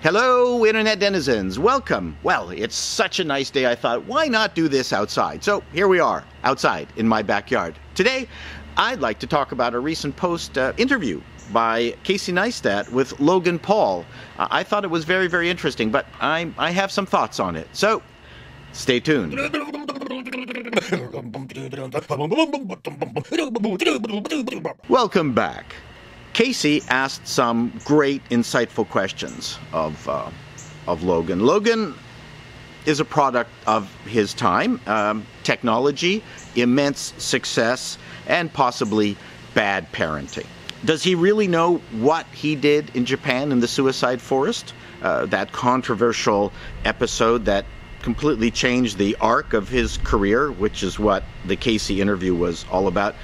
Hello, Internet denizens. Welcome. Well, it's such a nice day, I thought, why not do this outside? So here we are, outside in my backyard. Today, I'd like to talk about a recent post interview by Casey Neistat with Logan Paul. I thought it was very, very interesting, but I have some thoughts on it. So, stay tuned. Welcome back. Casey asked some great, insightful questions of Logan. Logan is a product of his time, technology, immense success, and possibly bad parenting. Does he really know what he did in Japan in the suicide forest? That controversial episode that completely changed the arc of his career, which is what the Casey interview was all about.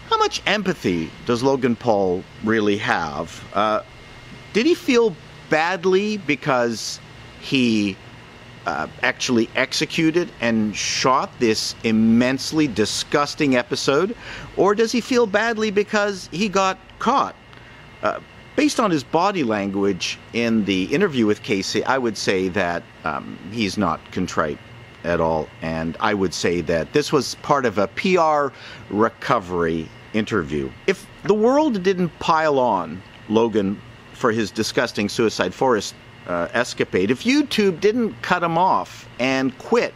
How much empathy does Logan Paul really have? Did he feel badly because he actually executed and shot this immensely disgusting episode? Or does he feel badly because he got caught? Based on his body language in the interview with Casey, I would say that he's not contrite at all. And I would say that this was part of a PR recovery interview. If the world didn't pile on Logan for his disgusting suicide forest escapade, if YouTube didn't cut him off and quit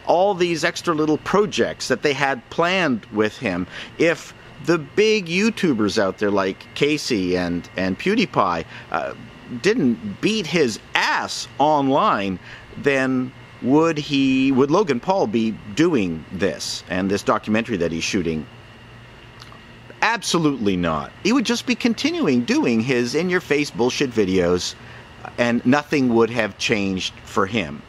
all these extra little projects that they had planned with him, if the big YouTubers out there like Casey and PewDiePie didn't beat his ass online, then would Logan Paul be doing this and this documentary that he's shooting? Absolutely not. He would just be continuing doing his in-your-face bullshit videos, and nothing would have changed for him.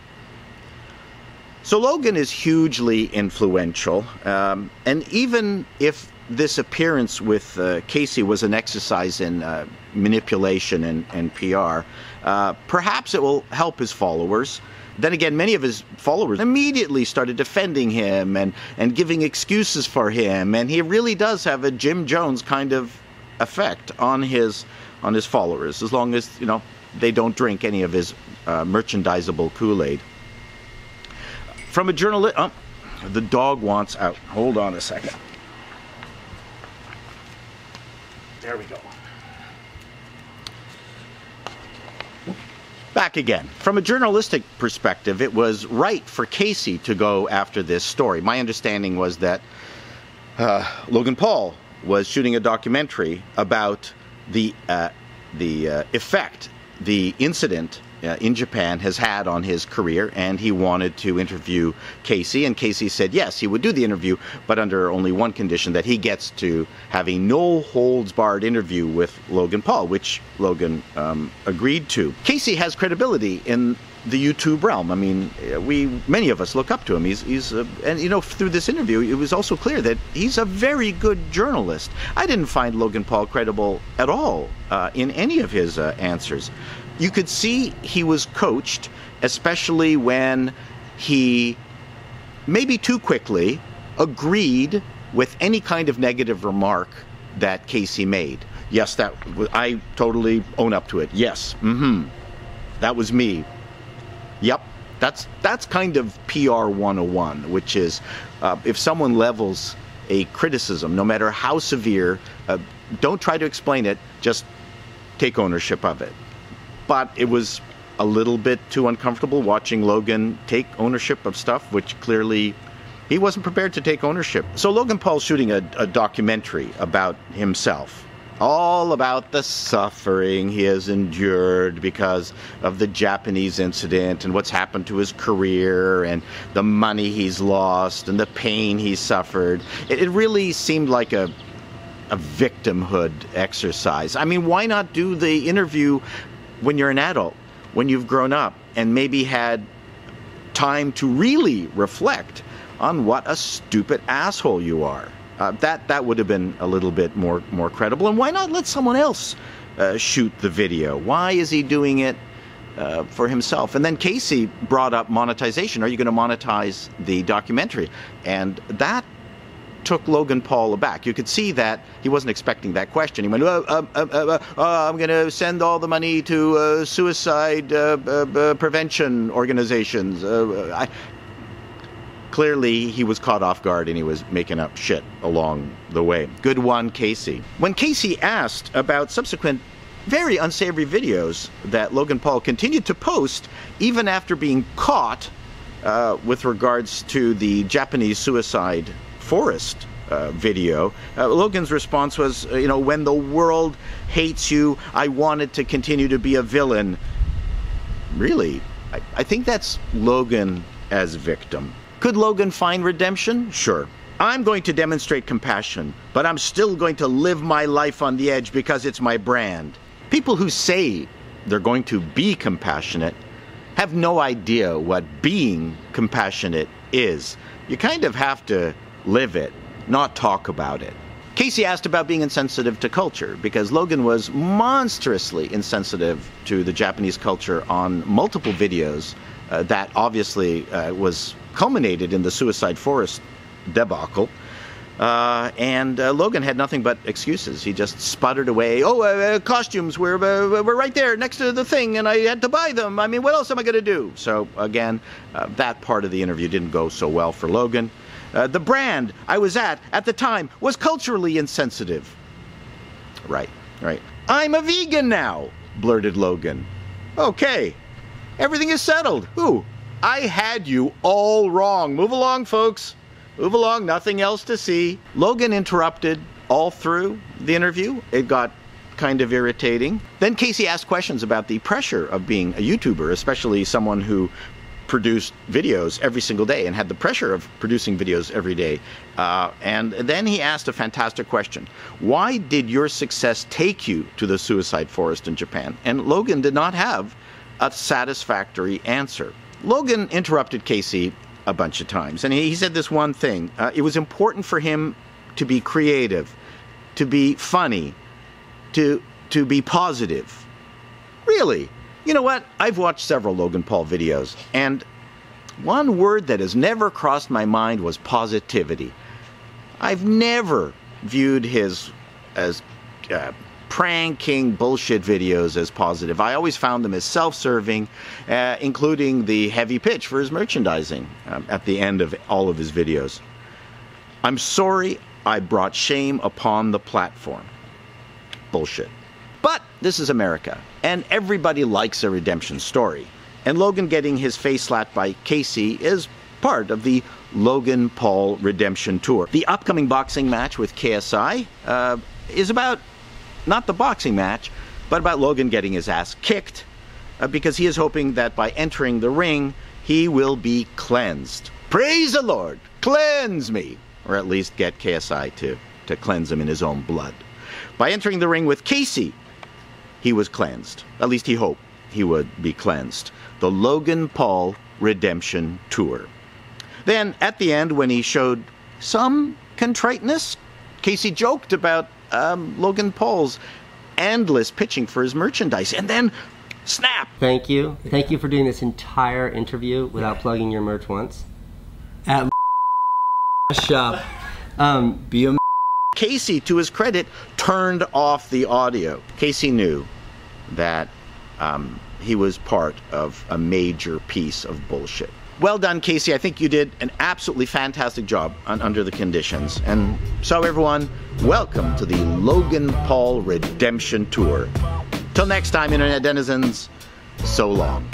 So Logan is hugely influential, and even if this appearance with Casey was an exercise in manipulation and PR, perhaps it will help his followers. Then again, many of his followers immediately started defending him and giving excuses for him, and he really does have a Jim Jones kind of effect on his followers, as long as, you know, they don't drink any of his merchandisable Kool-Aid. From a journalist, the dog wants out. Hold on a second. There we go. Back again. From a journalistic perspective, it was right for Casey to go after this story. My understanding was that Logan Paul was shooting a documentary about the effect the incident in Japan has had on his career, and he wanted to interview Casey, and Casey said yes, he would do the interview, but under only one condition, that he gets to have a no-holds-barred interview with Logan Paul, which Logan agreed to. Casey has credibility in the YouTube realm. I mean, many of us look up to him. And you know, through this interview, it was also clear that he's a very good journalist. I didn't find Logan Paul credible at all in any of his answers. You could see he was coached, especially when he, maybe too quickly, agreed with any kind of negative remark that Casey made. Yes, I totally own up to it. Yes, that was me. Yep, that's kind of PR 101, which is if someone levels a criticism, no matter how severe, don't try to explain it, just take ownership of it. But it was a little bit too uncomfortable watching Logan take ownership of stuff, which clearly he wasn't prepared to take ownership. So Logan Paul's shooting a documentary about himself, all about the suffering he has endured because of the Japanese incident and what's happened to his career and the money he's lost and the pain he suffered. It really seemed like a victimhood exercise. I mean, why not do the interview when you're an adult, when you've grown up and maybe had time to really reflect on what a stupid asshole you are? That would have been a little bit more credible. And why not let someone else shoot the video? Why is he doing it for himself? And then Casey brought up monetization. Are you going to monetize the documentary? And that took Logan Paul aback. You could see that he wasn't expecting that question. He went, I'm going to send all the money to suicide prevention organizations. Clearly, he was caught off guard and he was making up shit along the way. Good one, Casey. When Casey asked about subsequent very unsavory videos that Logan Paul continued to post even after being caught with regards to the Japanese suicide forest video, Logan's response was, when the world hates you, I wanted to continue to be a villain. Really? I think that's Logan as victim. Could Logan find redemption? Sure. I'm going to demonstrate compassion, but I'm still going to live my life on the edge because it's my brand. People who say they're going to be compassionate have no idea what being compassionate is. You kind of have to live it, not talk about it. Casey asked about being insensitive to culture, because Logan was monstrously insensitive to the Japanese culture on multiple videos that obviously was culminated in the suicide forest debacle. And Logan had nothing but excuses. He just sputtered away, costumes were right there next to the thing, and I had to buy them. I mean, what else am I going to do? So, again, that part of the interview didn't go so well for Logan. The brand I was at the time was culturally insensitive. Right. I'm a vegan now, blurted Logan. Okay, everything is settled. Ooh, I had you all wrong. Move along, folks. Move along, nothing else to see. Logan interrupted all through the interview. It got kind of irritating. Then Casey asked questions about the pressure of being a YouTuber, especially someone who produced videos every single day and had the pressure of producing videos every day. And then he asked a fantastic question. Why did your success take you to the suicide forest in Japan? And Logan did not have a satisfactory answer. Logan interrupted Casey a bunch of times, and he said this one thing. It was important for him to be creative, to be funny, to be positive. Really? You know what? I've watched several Logan Paul videos, and one word that has never crossed my mind was positivity. I've never viewed his as pranking bullshit videos as positive. I always found them as self-serving, including the heavy pitch for his merchandising at the end of all of his videos. I'm sorry I brought shame upon the platform. Bullshit. But this is America, and everybody likes a redemption story. And Logan getting his face slapped by Casey is part of the Logan Paul redemption tour. The upcoming boxing match with KSI is about not the boxing match, but about Logan getting his ass kicked, because he is hoping that by entering the ring, he will be cleansed. Praise the Lord! Cleanse me! Or at least get KSI to cleanse him in his own blood. By entering the ring with Casey, he was cleansed. At least he hoped he would be cleansed. The Logan Paul redemption tour. Then, at the end, when he showed some contriteness, Casey joked about Logan Paul's endless pitching for his merchandise, and then snap. Thank you for doing this entire interview without plugging your merch once. At shop, be a Casey, to his credit, turned off the audio. Casey knew that he was part of a major piece of bullshit. Well done, Casey. I think you did an absolutely fantastic job under the conditions. And so, everyone, welcome to the Logan Paul Redemption Tour. Till next time, Internet denizens, so long.